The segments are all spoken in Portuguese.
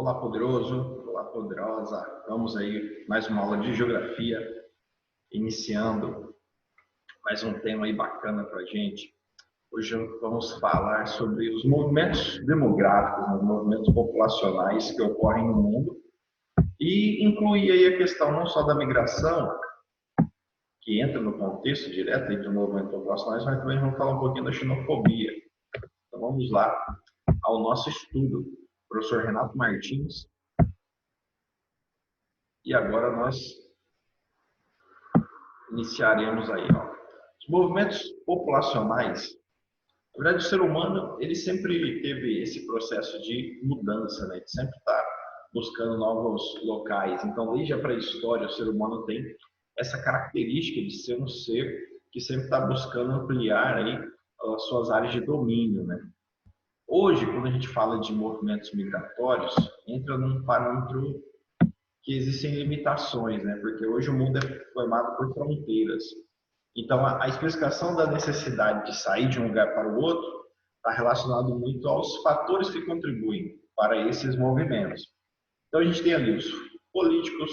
Olá, poderoso. Olá, poderosa. Vamos aí, mais uma aula de geografia, iniciando mais um tema aí bacana para a gente. Hoje vamos falar sobre os movimentos demográficos, os movimentos populacionais que ocorrem no mundo e incluir aí a questão não só da migração, que entra no contexto direto entre o movimento populacional, mas também vamos falar um pouquinho da xenofobia. Então vamos lá ao nosso estudo. Professor Renato Martins. E agora nós iniciaremos aí, ó. Os movimentos populacionais, na verdade o ser humano, ele sempre teve esse processo de mudança, né? Ele sempre está buscando novos locais. Então, desde a pré-história, o ser humano tem essa característica de ser um ser que sempre está buscando ampliar aí as suas áreas de domínio, né? Hoje, quando a gente fala de movimentos migratórios, entra num parâmetro que existem limitações, né? Porque hoje o mundo é formado por fronteiras. Então, a explicação da necessidade de sair de um lugar para o outro está relacionado muito aos fatores que contribuem para esses movimentos. Então, a gente tem ali os políticos,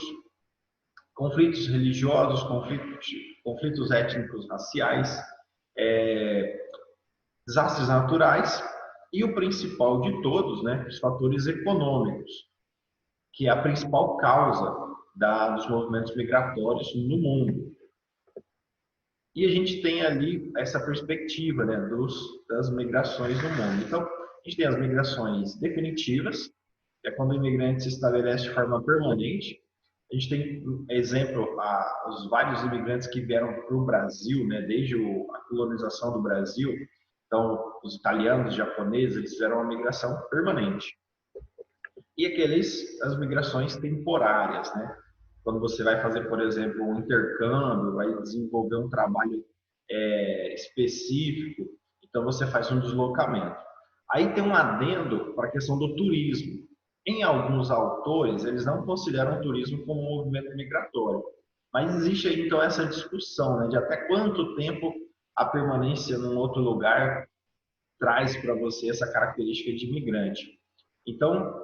conflitos religiosos, conflitos étnicos, raciais, desastres naturais e o principal de todos, né, os fatores econômicos, que é a principal causa dos movimentos migratórios no mundo. E a gente tem ali essa perspectiva, né, das migrações no mundo. Então, a gente tem as migrações definitivas, que é quando o imigrante se estabelece de forma permanente. A gente tem, exemplo, os vários imigrantes que vieram para o Brasil, né, desde a colonização do Brasil. Então, os italianos, os japoneses, eles fizeram uma migração permanente. E as migrações temporárias, né? Quando você vai fazer, por exemplo, um intercâmbio, vai desenvolver um trabalho específico, então você faz um deslocamento. Aí tem um adendo para a questão do turismo. Em alguns autores, eles não consideram o turismo como um movimento migratório. Mas existe aí, então, essa discussão, né, de até quanto tempo a permanência num outro lugar traz para você essa característica de imigrante. Então,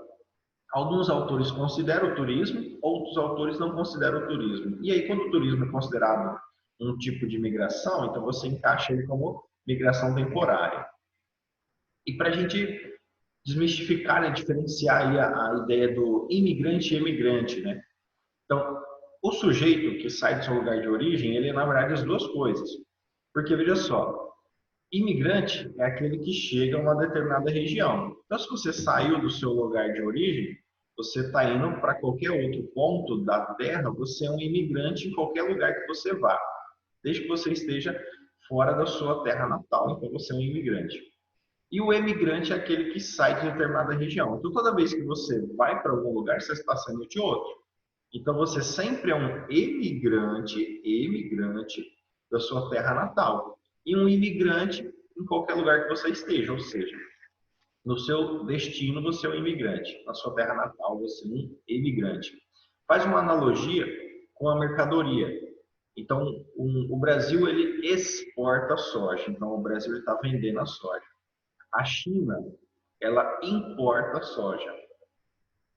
alguns autores consideram o turismo, outros autores não consideram o turismo. E aí, quando o turismo é considerado um tipo de migração, então você encaixa ele como migração temporária. E para a gente desmistificar, né, diferenciar aí a ideia do imigrante e emigrante, né? Então, o sujeito que sai do seu lugar de origem, ele é, na verdade, as duas coisas. Porque, veja só, imigrante é aquele que chega a uma determinada região. Então, se você saiu do seu lugar de origem, você está indo para qualquer outro ponto da Terra, você é um imigrante em qualquer lugar que você vá, desde que você esteja fora da sua terra natal, então você é um imigrante. E o emigrante é aquele que sai de determinada região. Então, toda vez que você vai para algum lugar, você está saindo de outro. Então, você sempre é um emigrante da sua terra natal. E um imigrante em qualquer lugar que você esteja, ou seja, no seu destino você é um imigrante, na sua terra natal você é um imigrante. Faz uma analogia com a mercadoria. Então, o Brasil ele exporta soja, então o Brasil está vendendo a soja. A China, ela importa soja.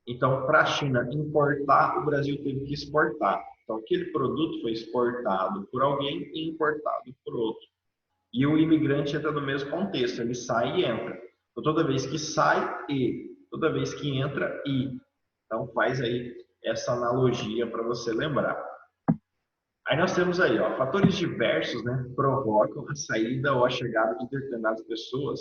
Então, para a China importar, o Brasil teve que exportar. Então, aquele produto foi exportado por alguém e importado por outro. E o imigrante entra no mesmo contexto, ele sai e entra. Então, toda vez que sai, toda vez que entra, e. Então, faz aí essa analogia para você lembrar. Aí nós temos aí, ó, fatores diversos, né, provocam a saída ou a chegada de determinadas pessoas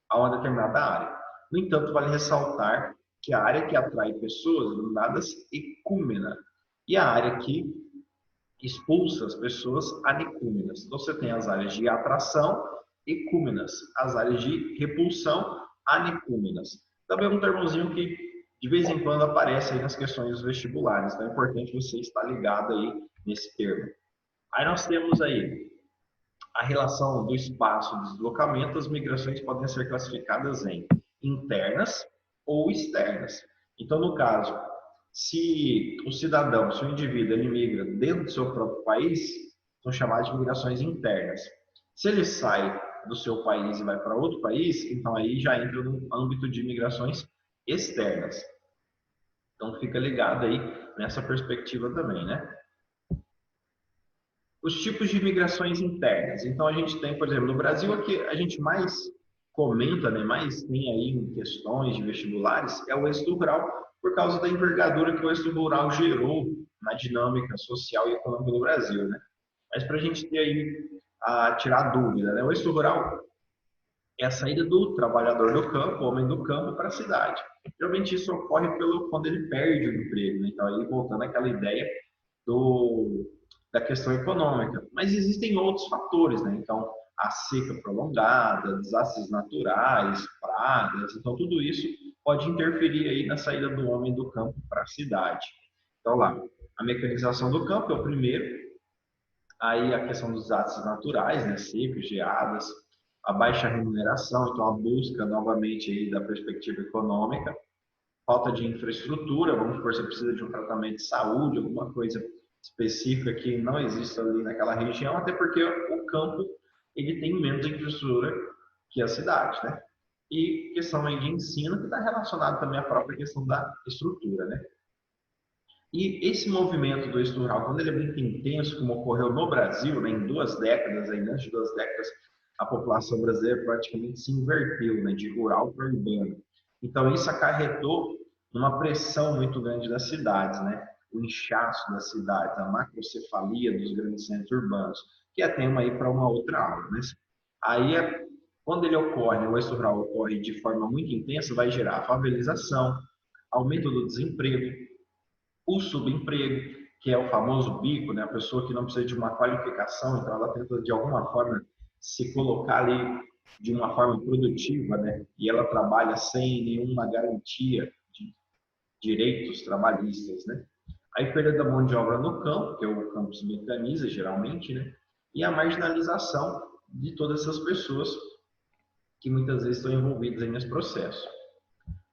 a uma determinada área. No entanto, vale ressaltar que a área que atrai pessoas é denominada ecúmena e a área que expulsa as pessoas anicúmenas. Então, você tem as áreas de atração ecúmenas, as áreas de repulsão anicúmenas. Também é um termozinho que de vez em quando aparece aí nas questões vestibulares, então é importante você estar ligado aí nesse termo. Aí nós temos aí a relação do espaço de deslocamento, as migrações podem ser classificadas em internas ou externas. Então, no caso, se o cidadão, se o indivíduo, ele migra dentro do seu próprio país, são chamadas de migrações internas. Se ele sai do seu país e vai para outro país, então aí já entra no âmbito de migrações externas. Então fica ligado aí nessa perspectiva também, né? Os tipos de migrações internas. Então a gente tem, por exemplo, no Brasil aqui a gente mais comenta, né, mais tem aí em questões de vestibulares é o êxito rural por causa da envergadura que o êxito rural gerou na dinâmica social e econômica do Brasil, né? Mas para a gente ter aí a tirar a dúvida, né? O êxito rural é a saída do trabalhador do campo, homem do campo, para a cidade. Geralmente isso ocorre quando ele perde o emprego, né? Então aí voltando àquela ideia do, da questão econômica. Mas existem outros fatores, né? Então, a seca prolongada, desastres naturais, pragas, então tudo isso pode interferir aí na saída do homem do campo para a cidade. Então lá, a mecanização do campo é o primeiro, aí a questão dos desastres naturais, né? Secas, geadas, a baixa remuneração, então a busca novamente aí da perspectiva econômica, falta de infraestrutura, vamos supor, você precisa de um tratamento de saúde, alguma coisa específica que não existe ali naquela região, até porque o campo ele tem menos infraestrutura que a cidade, né? E questão aí de ensino que está relacionado também à própria questão da estrutura, né? E esse movimento do êxito rural, quando ele é muito intenso, como ocorreu no Brasil, né, em 2 décadas, aí, antes de 2 décadas, a população brasileira praticamente se inverteu, né, de rural para urbano. Então, isso acarretou numa pressão muito grande das cidades, né? O inchaço das cidades, a macrocefalia dos grandes centros urbanos, que é tema aí para uma outra aula. Né? Aí, quando ele ocorre, o êxito rural ocorre de forma muito intensa, vai gerar favelização, aumento do desemprego, o subemprego, que é o famoso bico, né? A pessoa que não precisa de uma qualificação, então ela tenta de alguma forma se colocar ali de uma forma produtiva, né? E ela trabalha sem nenhuma garantia de direitos trabalhistas, né? Aí perda da mão de obra no campo, que é o campo se mecaniza geralmente, né? E a marginalização de todas essas pessoas que muitas vezes estão envolvidas aí nesse processo.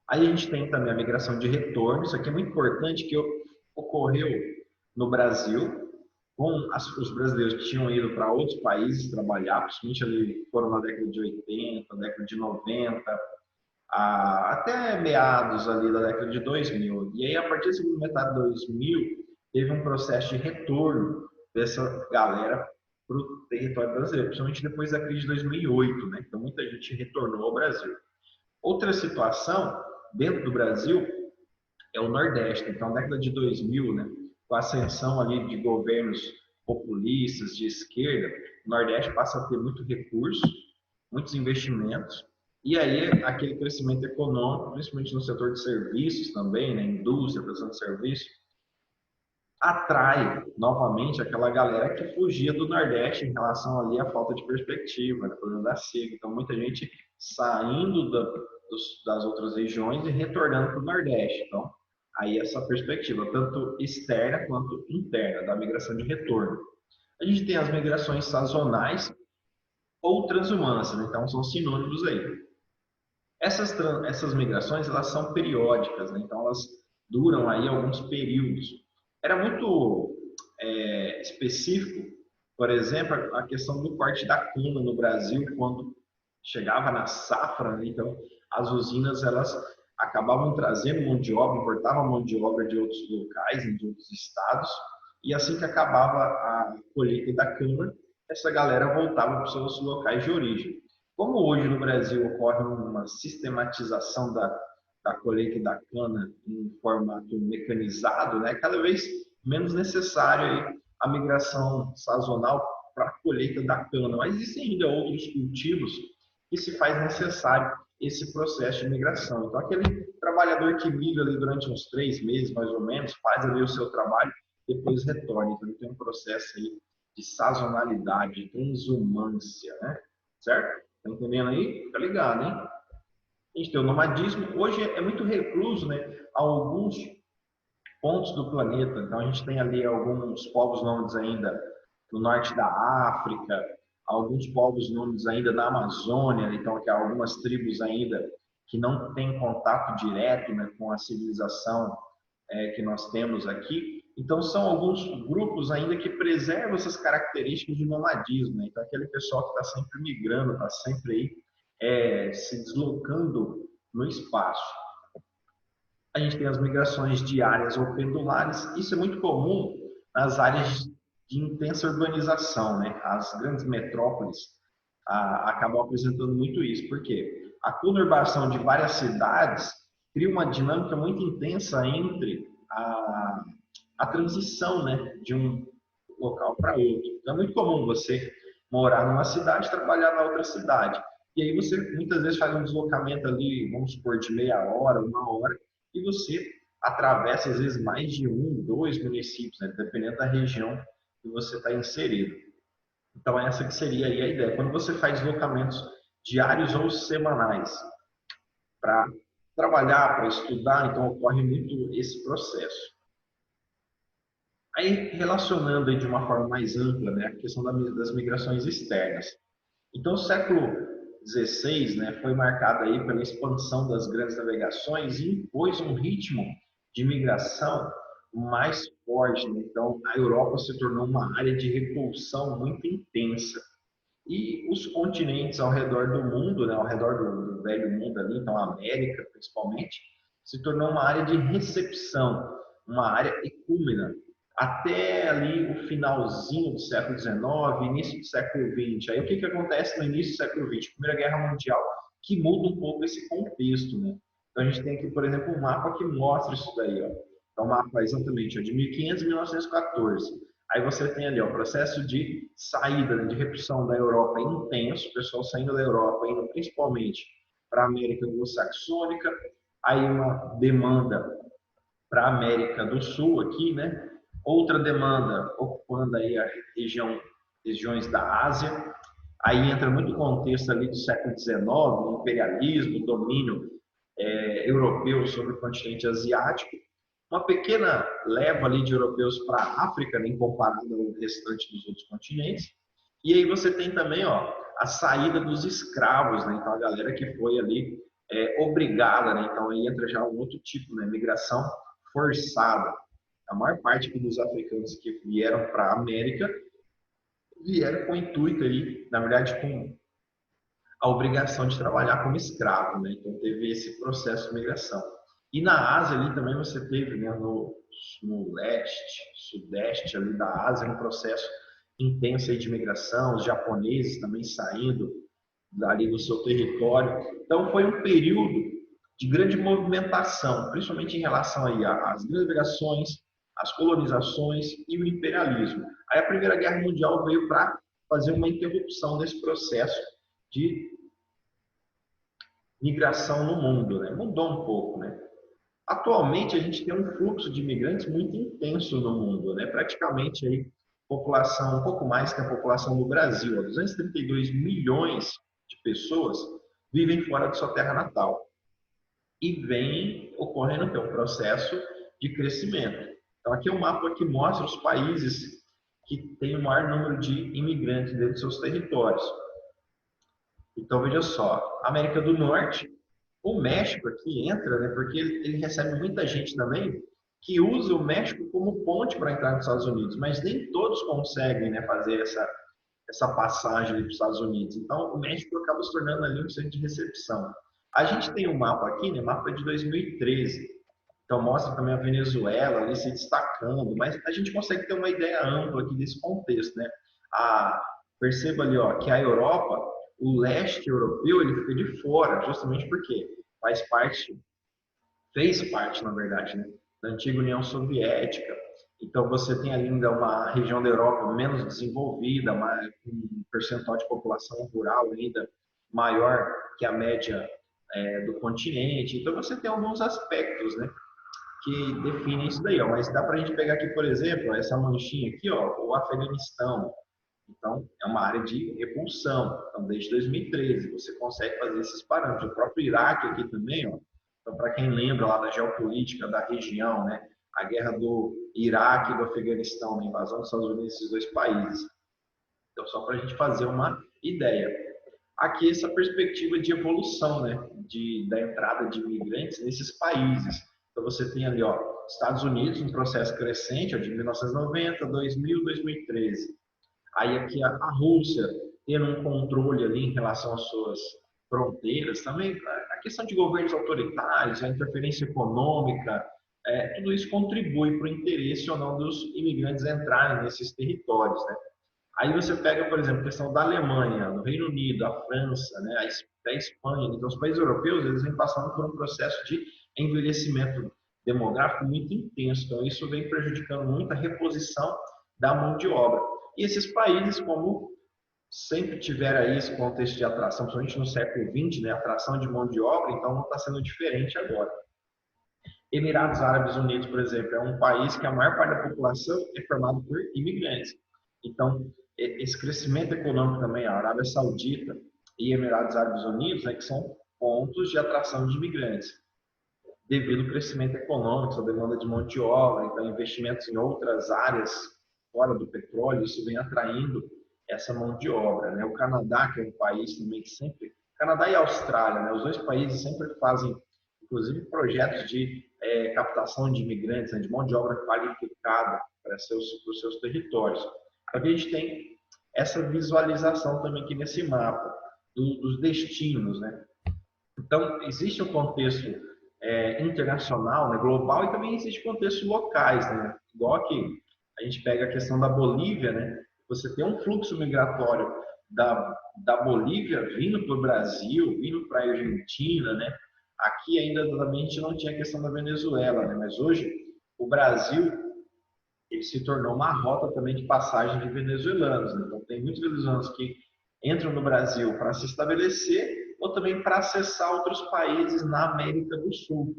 Aí a gente tem também a migração de retorno, isso aqui é muito importante, que ocorreu no Brasil, com os brasileiros que tinham ido para outros países trabalhar, principalmente ali foram na década de 80, década de 90, até meados ali da década de 2000. E aí, a partir da segunda metade de 2000, teve um processo de retorno dessa galera para o território brasileiro, principalmente depois da crise de 2008, né? Então, muita gente retornou ao Brasil. Outra situação dentro do Brasil é o Nordeste. Então, na década de 2000, né, com a ascensão ali de governos populistas de esquerda, o Nordeste passa a ter muito recurso, muitos investimentos, e aí aquele crescimento econômico, principalmente no setor de serviços também, né, indústria, prestando serviço, atrai novamente aquela galera que fugia do Nordeste em relação ali à falta de perspectiva, né, problema da seca. Então, muita gente saindo das outras regiões e retornando para o Nordeste. Então, aí essa perspectiva, tanto externa quanto interna, da migração de retorno. A gente tem as migrações sazonais ou transhumanas, né? Então são sinônimos aí. Essas migrações, elas são periódicas, né? Então elas duram aí alguns períodos. Era muito específico, por exemplo, a questão do corte da cana no Brasil, quando chegava na safra, né? Então as usinas, elas acabavam trazendo mão de obra, importavam mão de obra de outros locais, de outros estados, e assim que acabava a colheita da cana, essa galera voltava para os seus locais de origem. Como hoje no Brasil ocorre uma sistematização da colheita da cana em formato mecanizado, né, cada vez menos necessário aí a migração sazonal para a colheita da cana. Mas existem ainda outros cultivos que se faz necessário esse processo de migração. Então, aquele trabalhador que migra ali durante uns 3 meses, mais ou menos, faz ali o seu trabalho, depois retorna. Então, tem um processo aí de sazonalidade, de transumância, né? Certo? Tá entendendo aí? Fica ligado, hein? A gente tem o nomadismo. Hoje é muito recluso, né? A alguns pontos do planeta. Então, a gente tem ali alguns povos nômades ainda no norte da África, alguns povos nômades ainda na Amazônia. Então, que há algumas tribos ainda que não têm contato direto, né, com a civilização que nós temos aqui. Então, são alguns grupos ainda que preservam essas características de nomadismo. Né? Então, aquele pessoal que está sempre migrando, está sempre aí se deslocando no espaço. A gente tem as migrações diárias ou pendulares. Isso é muito comum nas áreas de intensa urbanização, né? As grandes metrópoles acabam apresentando muito isso. Por quê? A conurbação de várias cidades cria uma dinâmica muito intensa entre a transição, né, de um local para outro. Então, é muito comum você morar numa cidade e trabalhar na outra cidade. E aí você muitas vezes faz um deslocamento ali, vamos supor, de meia hora, uma hora, e você atravessa às vezes mais de um, dois municípios, né, dependendo da região que você está inserido. Então essa que seria aí a ideia. Quando você faz deslocamentos diários ou semanais para trabalhar, para estudar, então ocorre muito esse processo. Aí, relacionando aí de uma forma mais ampla, né, a questão das migrações externas. Então, o século XVI, né, foi marcado aí pela expansão das grandes navegações e impôs um ritmo de migração mais forte, né? Então, a Europa se tornou uma área de repulsão muito intensa. E os continentes ao redor do mundo, né, ao redor do velho mundo ali, então a América principalmente, se tornou uma área de recepção, uma área ecúmena, até ali o finalzinho do século XIX, início do século XX. Aí o que acontece no início do século XX? Primeira Guerra Mundial, que muda um pouco esse contexto, né? Então a gente tem aqui, por exemplo, um mapa que mostra isso daí, ó. Então, o mapa exatamente ó, de 1500 a 1914. Aí você tem ali ó, o processo de saída, né, de repulsão da Europa intenso, o pessoal saindo da Europa, indo principalmente para a América anglo-saxônica, aí uma demanda para a América do Sul aqui, né? Outra demanda ocupando aí a regiões da Ásia. Aí entra muito o contexto ali do século XIX, imperialismo, domínio europeu sobre o continente asiático. Uma pequena leva ali de europeus para a África, né, comparado ao restante dos outros continentes. E aí você tem também ó, a saída dos escravos, né? Então a galera que foi ali obrigada, né? Então aí entra já um outro tipo, né? Migração forçada. A maior parte dos africanos que vieram para a América vieram com o intuito aí, na verdade, com a obrigação de trabalhar como escravo, né? Então teve esse processo de migração. E na Ásia ali também você teve, né, no leste, sudeste ali da Ásia, um processo intenso aí de migração, os japoneses também saindo dali do seu território. Então foi um período de grande movimentação, principalmente em relação aí às grandes migrações, às colonizações e o imperialismo. Aí a Primeira Guerra Mundial veio para fazer uma interrupção desse processo de migração no mundo, né? Mudou um pouco, né? Atualmente a gente tem um fluxo de imigrantes muito intenso no mundo, né? Praticamente aí população um pouco mais que a população do Brasil, ó, 232 milhões de pessoas vivem fora de sua terra natal e vem ocorrendo que é um processo de crescimento. Então aqui é um mapa que mostra os países que têm o maior número de imigrantes dentro de seus territórios. Então, veja só, América do Norte, o México aqui entra, né, porque ele recebe muita gente também que usa o México como ponte para entrar nos Estados Unidos, mas nem todos conseguem, né, fazer essa passagem para os Estados Unidos. Então, o México acaba se tornando ali um centro de recepção. A gente tem um mapa aqui, né, mapa de 2013, então mostra também a Venezuela ali se destacando, mas a gente consegue ter uma ideia ampla aqui desse contexto, né? Perceba ali, ó, que a Europa, o leste europeu, ele fica de fora, justamente porque fez parte, na verdade, né, da antiga União Soviética. Então você tem ainda uma região da Europa menos desenvolvida, um percentual de população rural ainda maior que a média do continente. Então você tem alguns aspectos, né, que definem isso daí, ó. Mas dá para a gente pegar aqui, por exemplo, essa manchinha aqui, ó, o Afeganistão. Então, é uma área de repulsão. Então, desde 2013, você consegue fazer esses parâmetros. O próprio Iraque aqui também, ó. Então, para quem lembra lá da geopolítica da região, né? A guerra do Iraque e do Afeganistão, a invasão dos Estados Unidos, esses dois países. Então, só para a gente fazer uma ideia. Aqui, essa perspectiva de evolução, né? Da entrada de imigrantes nesses países. Então, você tem ali, ó, Estados Unidos, um processo crescente, ó, de 1990, 2000, 2013. Aí aqui a Rússia tendo um controle ali em relação às suas fronteiras, também a questão de governos autoritários, a interferência econômica, tudo isso contribui para o interesse ou não dos imigrantes entrarem nesses territórios, né? Aí você pega, por exemplo, a questão da Alemanha, do Reino Unido, a França, né, a Espanha. Então, os países europeus, eles vêm passando por um processo de envelhecimento demográfico muito intenso. Então, isso vem prejudicando muito a reposição da mão de obra. E esses países, como sempre tiveram aí esse contexto de atração, principalmente no século XX, né, atração de mão de obra, então não está sendo diferente agora. Emirados Árabes Unidos, por exemplo, é um país que a maior parte da população é formada por imigrantes. Então, esse crescimento econômico também, a Arábia Saudita e Emirados Árabes Unidos, né, que são pontos de atração de imigrantes, devido ao crescimento econômico, a demanda de mão de obra, então investimentos em outras áreas fora do petróleo, isso vem atraindo essa mão de obra, né? O Canadá, que é um país também que sempre, Canadá e Austrália, né, os dois países sempre fazem, inclusive, projetos de captação de imigrantes, né, de mão de obra qualificada para os seus territórios. Então, a gente tem essa visualização também aqui nesse mapa dos destinos, né? Então, existe um contexto internacional, né, global, e também existe contextos locais, né? Igual aqui, a gente pega a questão da Bolívia, né? Você tem um fluxo migratório da Bolívia vindo para o Brasil, vindo para a Argentina, né? Aqui ainda também a gente não tinha a questão da Venezuela, né? Mas hoje o Brasil ele se tornou uma rota também de passagem de venezuelanos, né? Então tem muitos venezuelanos que entram no Brasil para se estabelecer ou também para acessar outros países na América do Sul,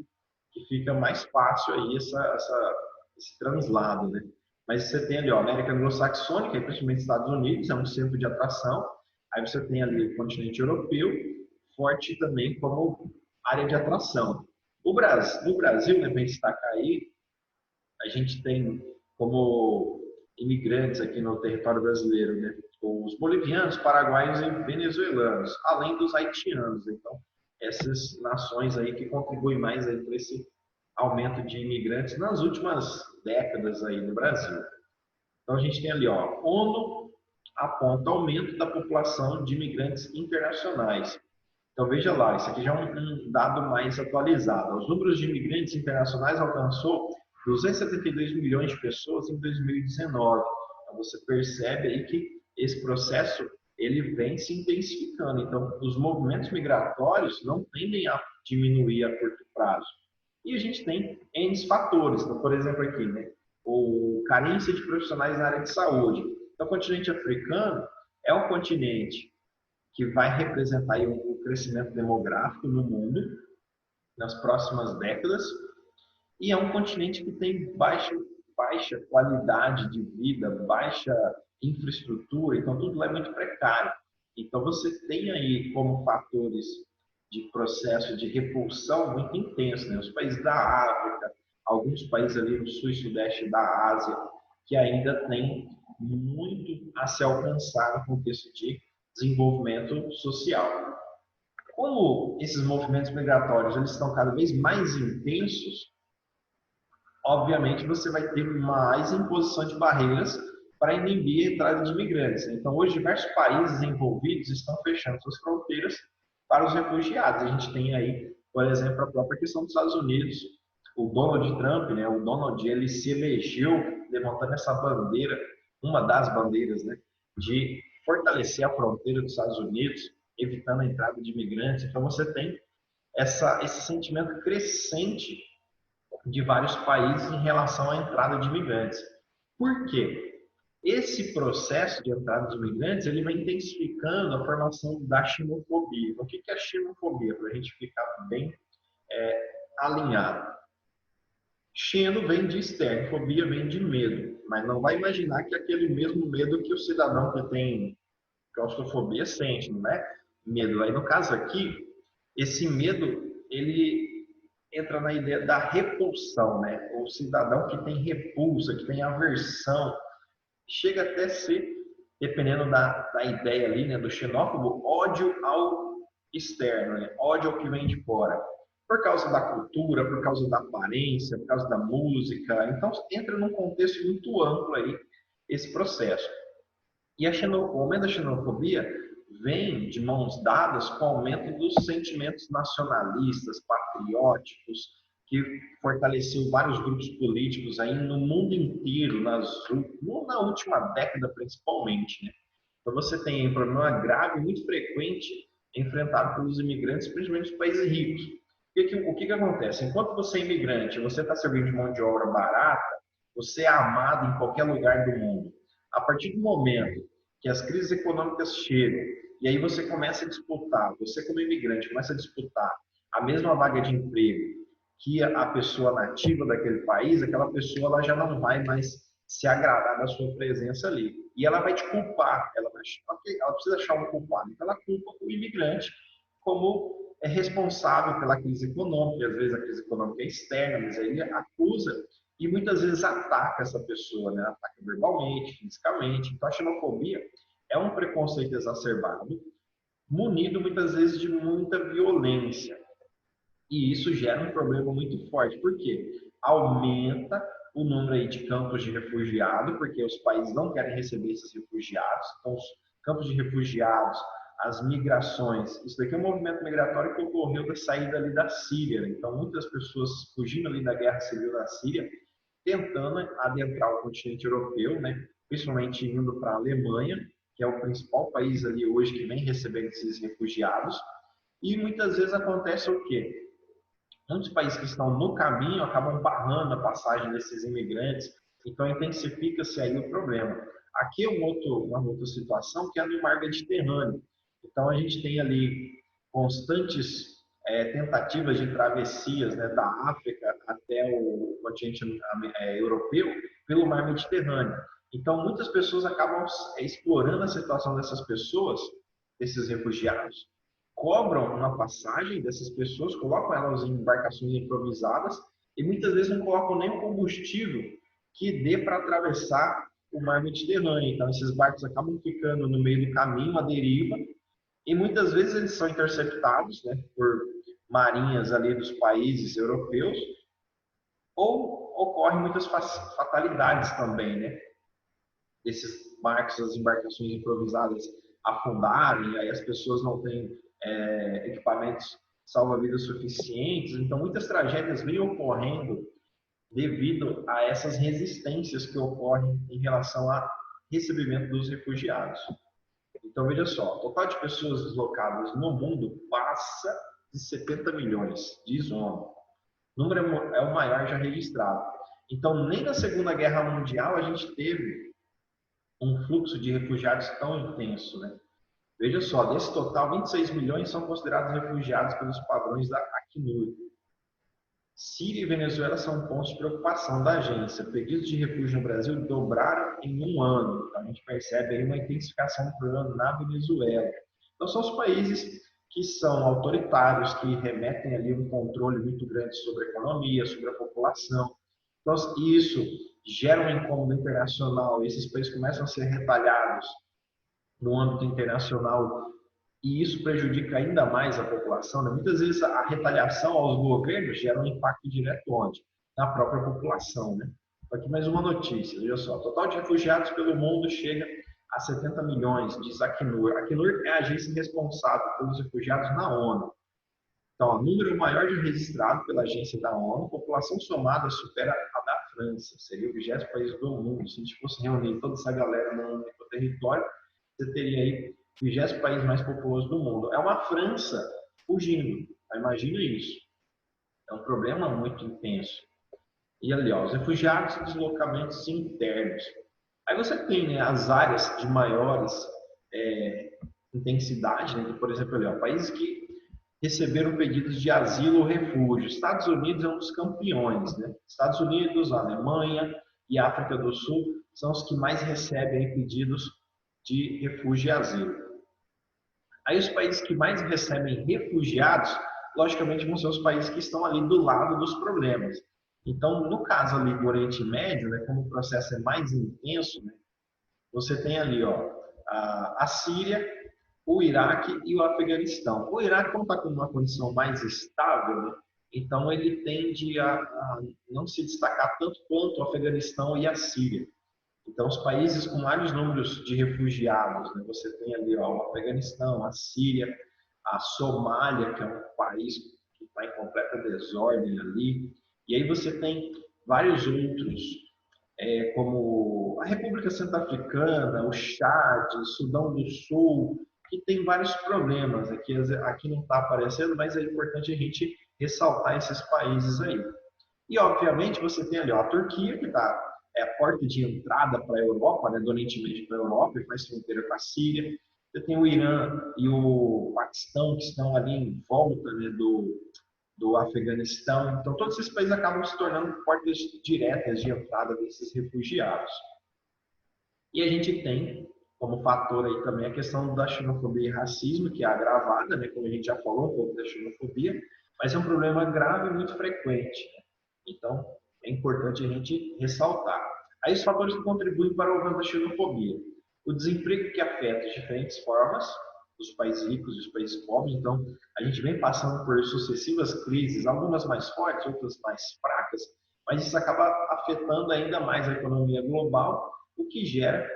que fica mais fácil aí esse translado, né? Mas você tem ali, ó, a América Anglo-Saxônica, principalmente Estados Unidos, é um centro de atração. Aí você tem ali o continente europeu, forte também como área de atração. No Brasil, né, para destacar aí, a gente tem como imigrantes aqui no território brasileiro, né, os bolivianos, paraguaios e venezuelanos, além dos haitianos. Então, essas nações aí que contribuem mais aí para esse aumento de imigrantes nas últimas décadas aí no Brasil. Então, a gente tem ali, ó, ONU aponta aumento da população de imigrantes internacionais. Então, veja lá, isso aqui já é um dado mais atualizado. Os números de imigrantes internacionais alcançou 272 milhões de pessoas em 2019. Então, você percebe aí que esse processo ele vem se intensificando. Então, os movimentos migratórios não tendem a diminuir a curto prazo. E a gente tem N fatores. Então, por exemplo, aqui, né, o carência de profissionais na área de saúde. Então, o continente africano é um continente que vai representar aí um crescimento demográfico no mundo nas próximas décadas e é um continente que tem baixa qualidade de vida, baixa infraestrutura, então tudo lá é muito precário. Então você tem aí como fatores de processo de repulsão muito intenso, né? Os países da África, alguns países ali no sul e sudeste da Ásia, que ainda tem muito a se alcançar no contexto de desenvolvimento social. Como esses movimentos migratórios eles estão cada vez mais intensos, obviamente você vai ter mais imposição de barreiras para inibir a entrada de imigrantes. Então, hoje, diversos países envolvidos estão fechando suas fronteiras para os refugiados. A gente tem aí, por exemplo, a própria questão dos Estados Unidos. O Donald Trump, né, o Donald, ele se elegeu levantando essa bandeira, uma das bandeiras, né, de fortalecer a fronteira dos Estados Unidos, evitando a entrada de imigrantes. Então, você tem esse sentimento crescente de vários países em relação à entrada de imigrantes. Por quê? Esse processo de entrada de imigrantes ele vai intensificando a formação da xenofobia. O que é a xenofobia? Para a gente ficar bem alinhado. Xeno vem de externo, fobia vem de medo. Mas não vai imaginar que é aquele mesmo medo que o cidadão que tem claustrofobia sente, não é medo. Aí no caso aqui, esse medo ele entra na ideia da repulsão, né? O cidadão que tem repulsa, que tem aversão, chega até ser, dependendo da ideia ali, né, do xenófobo, ódio ao externo, né? Ódio ao que vem de fora. Por causa da cultura, por causa da aparência, por causa da música. Então, entra num contexto muito amplo aí esse processo. E o aumento da xenofobia vem de mãos dadas com o aumento dos sentimentos nacionalistas, patrióticos, que fortaleceu vários grupos políticos aí no mundo inteiro, na última década principalmente, né? Então você tem um problema grave, muito frequente, enfrentado pelos imigrantes, principalmente nos países ricos. O que acontece? Enquanto você é imigrante, você está servindo de mão de obra barata, você é amado em qualquer lugar do mundo. A partir do momento que as crises econômicas chegam, e aí você começa a disputar, você como imigrante começa a disputar a mesma vaga de emprego que a pessoa nativa daquele país, aquela pessoa ela já não vai mais se agradar da sua presença ali. E ela vai te culpar, ela precisa achar um culpado. Então ela culpa o imigrante como é responsável pela crise econômica, às vezes a crise econômica é externa, mas aí acusa e muitas vezes ataca essa pessoa, né? Ataca verbalmente, fisicamente. Então a xenofobia é um preconceito exacerbado, munido muitas vezes de muita violência. E isso gera um problema muito forte, porque aumenta o número aí de campos de refugiados, porque os países não querem receber esses refugiados. Então, os campos de refugiados, as migrações, isso daqui é um movimento migratório que ocorreu da saída ali da Síria. Então, muitas pessoas fugindo ali da guerra civil da Síria, tentando adentrar o continente europeu, né? Principalmente indo para a Alemanha, que é o principal país ali hoje que vem recebendo esses refugiados. E muitas vezes acontece o quê? Muitos países que estão no caminho acabam barrando a passagem desses imigrantes, então intensifica-se aí o problema. Aqui é uma outra situação que é no mar Mediterrâneo. Então a gente tem ali constantes tentativas de travessias, né, da África até o continente europeu pelo mar Mediterrâneo. Então muitas pessoas acabam explorando a situação dessas pessoas, desses refugiados, cobram uma passagem dessas pessoas, colocam elas em embarcações improvisadas e muitas vezes não colocam nem o combustível que dê para atravessar o mar Mediterrâneo. Então, esses barcos acabam ficando no meio do caminho, à deriva, e muitas vezes eles são interceptados, né, por marinhas ali dos países europeus, ou ocorrem muitas fatalidades também, né? Esses barcos, as embarcações improvisadas afundarem, aí as pessoas não têm equipamentos salva-vidas suficientes. Então, muitas tragédias vêm ocorrendo devido a essas resistências que ocorrem em relação ao recebimento dos refugiados. Então, veja só, o total de pessoas deslocadas no mundo passa de 70 milhões, diz o ONU. O número é o maior já registrado. Então, nem na Segunda Guerra Mundial a gente teve um fluxo de refugiados tão intenso, né? Veja só, desse total, 26 milhões são considerados refugiados pelos padrões da Acnur. Síria e Venezuela são pontos de preocupação da agência. Pedidos de refúgio no Brasil dobraram em um ano. Então, a gente percebe aí uma intensificação do problema na Venezuela. Então, são os países que são autoritários, que remetem ali um controle muito grande sobre a economia, sobre a população. Então, isso gera um incômodo internacional. Esses países começam a ser retalhados no âmbito internacional e isso prejudica ainda mais a população. Né? Muitas vezes a retaliação aos governos gera um impacto direto onde? Na própria população. Né? Aqui mais uma notícia, veja só. O total de refugiados pelo mundo chega a 70 milhões, diz a Acnur. A Acnur é a agência responsável pelos refugiados na ONU. Então, o número maior de registrado pela agência da ONU, população somada supera a da França. Seria o 20º país do mundo. Se a gente fosse reunir toda essa galera no único território, você teria aí o 20º país mais populoso do mundo. É uma França fugindo. Imagina isso. É um problema muito intenso. E ali, ó, os refugiados e deslocamentos internos. Aí você tem, né, as áreas de maiores intensidade, né, por exemplo, ali, ó, países que receberam pedidos de asilo ou refúgio. Estados Unidos é um dos campeões. Né? Estados Unidos, Alemanha e África do Sul são os que mais recebem pedidos de refúgio e asilo. Aí os países que mais recebem refugiados, logicamente, vão ser os países que estão ali do lado dos problemas. Então, no caso ali do Oriente Médio, né, como o processo é mais intenso, né, você tem ali ó, a Síria, o Iraque e o Afeganistão. O Iraque, como está com uma condição mais estável, né, então ele tende a não se destacar tanto quanto o Afeganistão e a Síria. Então, os países com maiores números de refugiados, né? Você tem ali ó, o Afeganistão, a Síria, a Somália, que é um país que está em completa desordem ali, e aí você tem vários outros, como a República Centro-Africana, o Chad, o Sudão do Sul, que tem vários problemas. Aqui não está aparecendo, mas é importante a gente ressaltar esses países aí. E, obviamente, você tem ali ó, a Turquia, que está a porta de entrada para a Europa, né, do Oriente Médio para a Europa, e faz fronteira com a Síria. Você tem o Irã e o Paquistão, que estão ali em volta, né, do Afeganistão. Então, todos esses países acabam se tornando portas diretas de entrada desses refugiados. E a gente tem como fator aí também a questão da xenofobia e racismo, que é agravada, né, como a gente já falou um pouco da xenofobia, mas é um problema grave e muito frequente. Né? Então, é importante a gente ressaltar. Aí os fatores que contribuem para o aumento da xenofobia. O desemprego que afeta de diferentes formas os países ricos e os países pobres. Então, a gente vem passando por sucessivas crises, algumas mais fortes, outras mais fracas, mas isso acaba afetando ainda mais a economia global, o que gera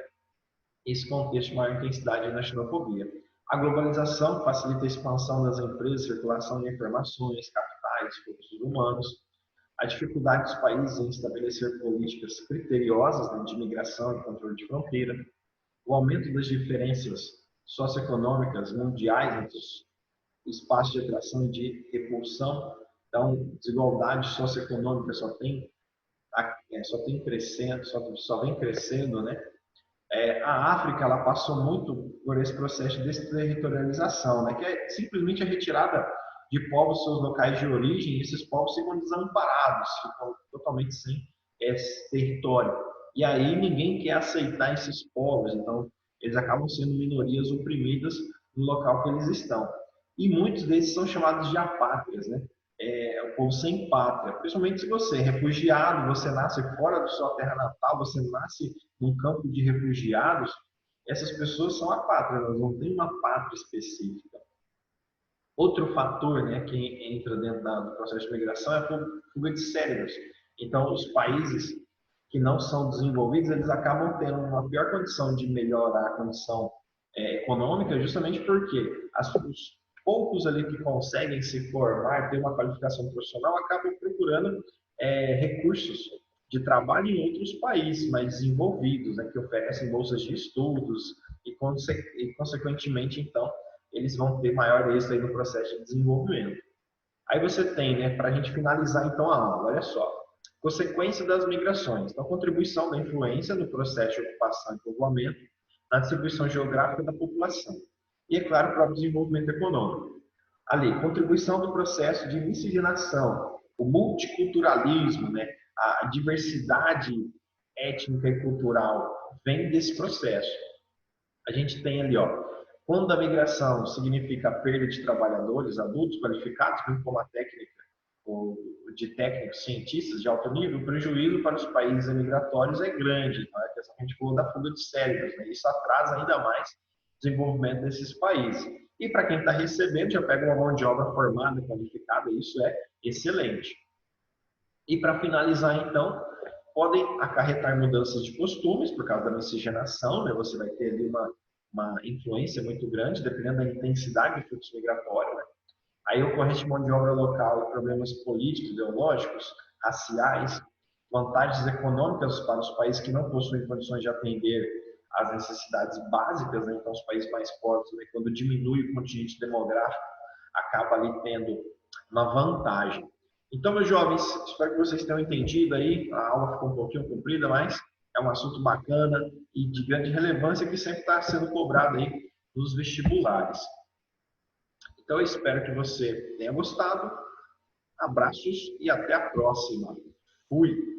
esse contexto de maior intensidade na xenofobia. A globalização facilita a expansão das empresas, circulação de informações, capitais, recursos humanos. A dificuldade dos países em estabelecer políticas criteriosas, né, de imigração e controle de fronteira. O aumento das diferenças socioeconômicas mundiais entre os espaços de atração e de repulsão. Então, desigualdade socioeconômica só tem crescendo, só vem crescendo, né? A África ela passou muito por esse processo de desterritorialização, né? Que é simplesmente a retirada de povos dos seus locais de origem, e esses povos ficam desamparados, ficam totalmente sem esse território. E aí ninguém quer aceitar esses povos, então eles acabam sendo minorias oprimidas no local que eles estão. E muitos desses são chamados de apátridas, né? O povo sem pátria. Principalmente se você é refugiado, você nasce fora da sua terra natal, você nasce num campo de refugiados, essas pessoas são apátridas, elas não têm uma pátria específica. Outro fator, né, que entra dentro do processo de migração é a fuga de cérebros. Então, os países que não são desenvolvidos, eles acabam tendo uma pior condição de melhorar a condição econômica, justamente porque os poucos ali que conseguem se formar, ter uma qualificação profissional, acabam procurando recursos de trabalho em outros países mais desenvolvidos, né, que oferecem bolsas de estudos e, consequentemente, então, eles vão ter maior êxito aí no processo de desenvolvimento. Aí você tem, né, para a gente finalizar então a aula, olha só, consequência das migrações. Então, contribuição da influência no processo de ocupação e povoamento, na distribuição geográfica da população. E, é claro, para o desenvolvimento econômico. Ali, contribuição do processo de miscigenação, o multiculturalismo, né, a diversidade étnica e cultural vem desse processo. A gente tem ali, ó, quando a migração significa a perda de trabalhadores adultos qualificados, como a técnica ou de técnicos cientistas de alto nível, o prejuízo para os países emigratórios é grande. Então, é a questão que a gente falou da fuga de cérebros, né? Isso atrasa ainda mais o desenvolvimento desses países. E para quem está recebendo, já pega uma mão de obra formada, qualificada, isso é excelente. E para finalizar, então, podem acarretar mudanças de costumes por causa da miscigenação, né? Você vai ter ali uma influência muito grande, dependendo da intensidade do fluxo migratório, né? Aí ocorrência de mão de obra local, problemas políticos, ideológicos, raciais, vantagens econômicas para os países que não possuem condições de atender às necessidades básicas, né? Então os países mais pobres, né? Quando diminui o contingente demográfico, acaba ali tendo uma vantagem. Então, meus jovens, espero que vocês tenham entendido aí, a aula ficou um pouquinho comprida, mas é um assunto bacana e de grande relevância que sempre está sendo cobrado aí nos vestibulares. Então, eu espero que você tenha gostado. Abraços e até a próxima. Fui!